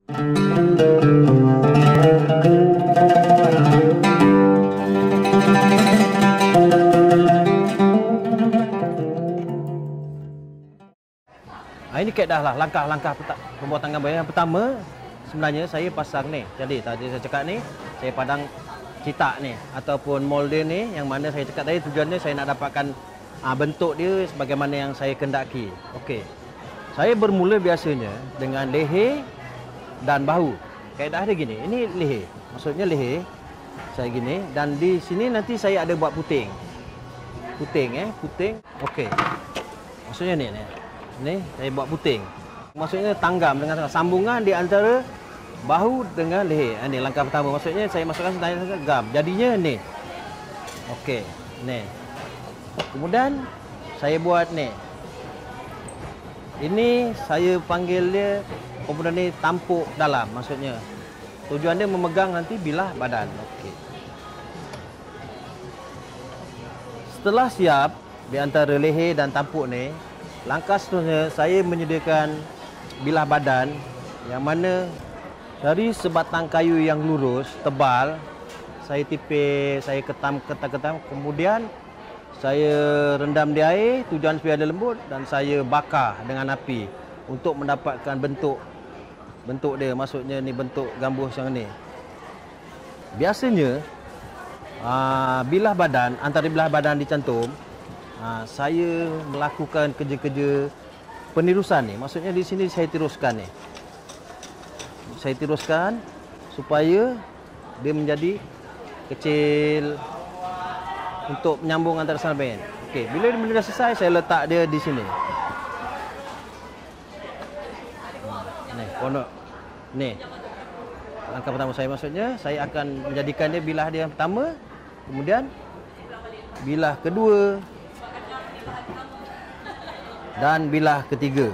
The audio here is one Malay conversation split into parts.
Ini kaedah lah langkah-langkah pembuatan gambar. Yang pertama sebenarnya saya pasang ni. Jadi tadi saya cakap ni, saya padang cetak ni ataupun molde ni, yang mana saya cakap tadi tujuannya saya nak dapatkan bentuk dia sebagaimana yang saya kendaki. Okey. Saya bermula biasanya dengan leher dan bahu. Kaedah dia gini. Ini leher. Maksudnya leher saya gini, dan di sini nanti saya ada buat puting. Puting. Okey. Maksudnya ni. Ni saya buat puting. Maksudnya tanggam dengan sambungan di antara bahu dengan leher. Ini langkah pertama. Maksudnya saya masukkan gam. Jadinya ni. Okey, ni. Kemudian saya buat ni. Ini saya panggil dia komponen ni tampuk dalam. Maksudnya tujuan dia memegang nanti bilah badan. Okey. Setelah siap di antara leher dan tampuk ni, langkah seterusnya saya menyediakan bilah badan yang mana dari sebatang kayu yang lurus, tebal, saya tipis, saya ketam, kemudian saya rendam di air, tujuan supaya dia lembut, dan saya bakar dengan api untuk mendapatkan bentuk dia. Maksudnya ni bentuk gambus yang ni. Biasanya bilah badan, antara bilah badan dicantum, saya melakukan kerja-kerja penirusan ni. Maksudnya di sini saya tiruskan ni. Saya tiruskan supaya dia menjadi kecil untuk menyambung antara sana bahagian. Okey, bila dia dah selesai, saya letak dia di sini. Ni, pondok. Ni. Langkah pertama saya, maksudnya saya akan menjadikan dia bilah dia yang pertama, kemudian bilah kedua, dan bilah ketiga.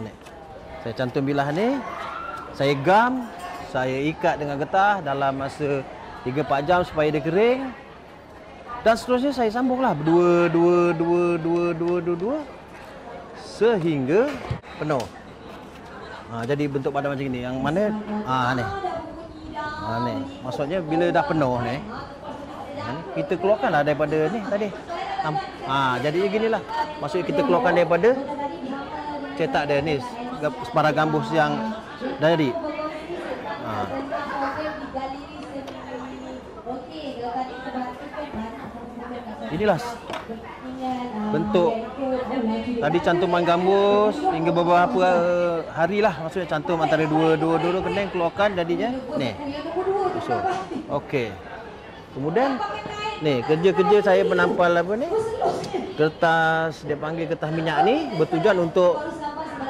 Ni. Saya cantum bilah ni, saya gam, saya ikat dengan getah dalam masa 3-4 jam supaya dia kering. Dan seterusnya saya sambunglah dua sehingga penuh. Jadi bentuk badan macam ni. Yang mana ni. Ni. Maksudnya bila dah penuh ni, kita keluarkanlah daripada ni tadi. Jadi ginilah. Maksudnya kita keluarkan daripada cetak dia ni, separah gambus yang dah jadi. Inilah bentuk tadi cantuman gambus hingga beberapa hari lah. Maksudnya cantum antara dua kening, keluarkan jadinya ni. So, okey. Kemudian ni kerja-kerja saya menampal apa ni? Kertas, dia panggil kertas minyak ni, bertujuan untuk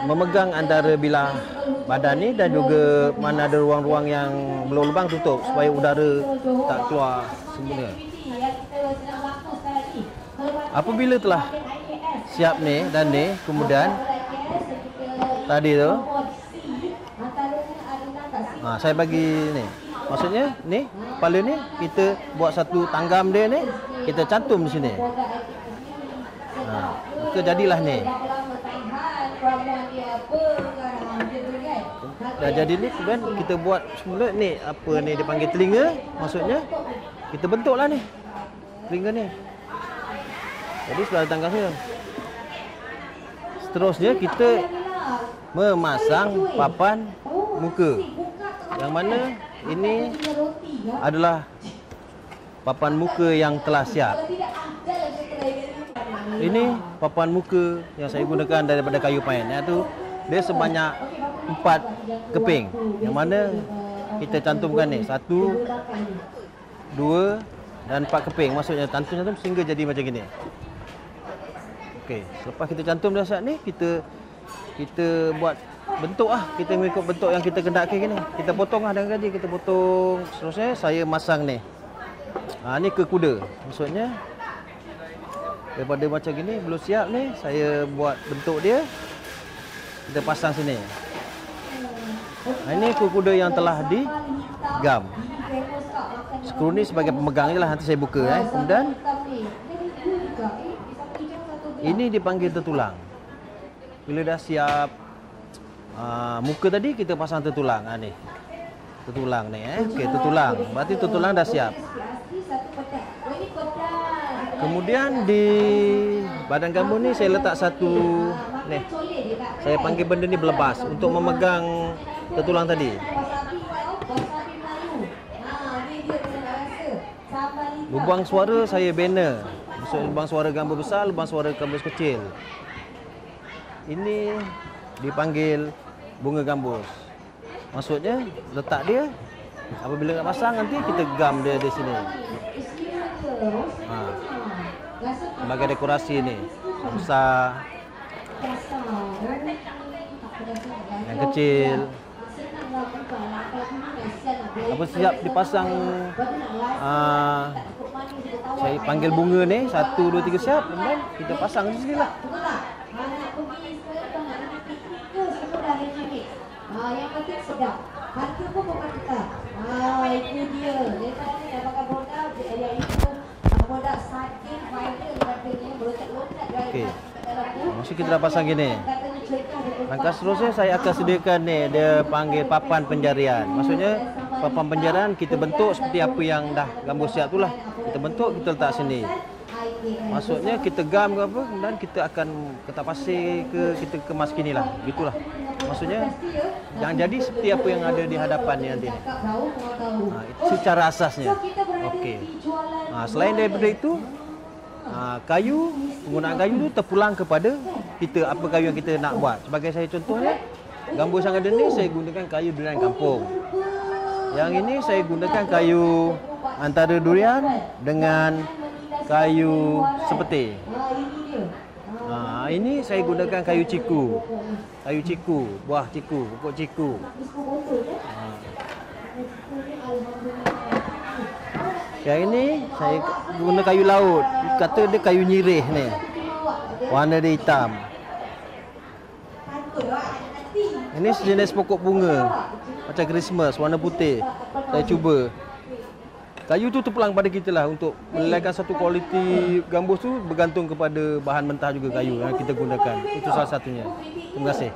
memegang antara bilah badan ni, dan juga mana ada ruang-ruang yang berlubang tutup supaya udara tak keluar semula. Apabila telah siap ni dan ni, kemudian tadi tu saya bagi ni. Maksudnya ni, kepala ni kita buat satu tanggam dia ni, kita cantum di sini. Maka jadilah ni. Dah jadi ni, kemudian kita buat semula ni, apa ni dipanggil telinga. Maksudnya kita bentuklah ni telinga ni. Jadi sudah ada tangkasnya. Seterusnya kita memasang papan muka, yang mana ini adalah papan muka yang telah siap. Ini papan muka yang saya gunakan daripada kayu pine. Iaitu dia sebanyak 4 keping, yang mana kita cantumkan ni 1, 2 dan 4 keping. Maksudnya cantum sehingga jadi macam gini. Okey, selepas kita cantum dah siap ni, kita buat bentuk kita mengikut bentuk yang kita kendaki ni. Kita potong dengan gaji, kita potong. Seterusnya saya masang ni. Ni ke kuda. Maksudnya daripada macam gini belum siap ni, saya buat bentuk dia. Kita pasang sini. Ini ke kuda yang telah digam. Skru ni sebagai pemegang je lah, nanti saya buka. Kemudian ini dipanggil tertulang. Bila dah siap, Muka tadi kita pasang tertulang. Ni. Tertulang ni Okey, tertulang. Berarti tertulang dah siap. Kemudian di badan gambar ni saya letak satu ni. Saya panggil benda ni belebas untuk memegang tertulang tadi. Lubang suara saya banner. Maksud lubang suara gambar besar, lubang suara gambar kecil. Ini dipanggil bunga gambus. Maksudnya letak dia, apabila nak pasang nanti kita gam dia di sini. Sebagai dekorasi ni. Besar, yang kecil. Apa siap dipasang, saya panggil bunga ni 1, 2, 3 siap, dan kita pasang di sini lah. Yang penting sedap. Harga pun bukan kita. Itu dia. Dia tadi dah pakai produk, dia itu produk satin, fiber, katanya berlotak-lotak. Okey. Maksud kita dah pasang gini. Langkah seterusnya saya akan sediakan ni, dia panggil papan penjarian. Maksudnya papan penjarian kita bentuk seperti apa yang dah gambar siap tu lah. Kita bentuk, kita letak sini. Maksudnya kita gam ke apa, dan kita akan ketak pasir ke, kita kemas gini lah. Gitulah. Maksudnya yang jadi seperti apa yang ada di hadapan ni nanti ni. Itu secara asasnya. Okey. Selain daripada itu, kayu, penggunaan kayu tu terpulang kepada kita, apa kayu yang kita nak buat. Sebagai saya contohnya, gambar yang ada ni saya gunakan kayu durian kampung. Yang ini saya gunakan kayu antara durian dengan kayu sepeti. Ini saya gunakan kayu ciku. Kayu ciku, buah ciku, pokok ciku. Yang ini saya guna kayu laut. Kata dia kayu nyirih ni. Warna dia hitam. Ini sejenis pokok bunga macam Christmas, warna putih. Saya cuba. Kayu tu terpulang pada kita lah untuk menilaikan satu kualiti gambus tu bergantung kepada bahan mentah juga kayu yang kita gunakan. Itu salah satunya. Terima kasih.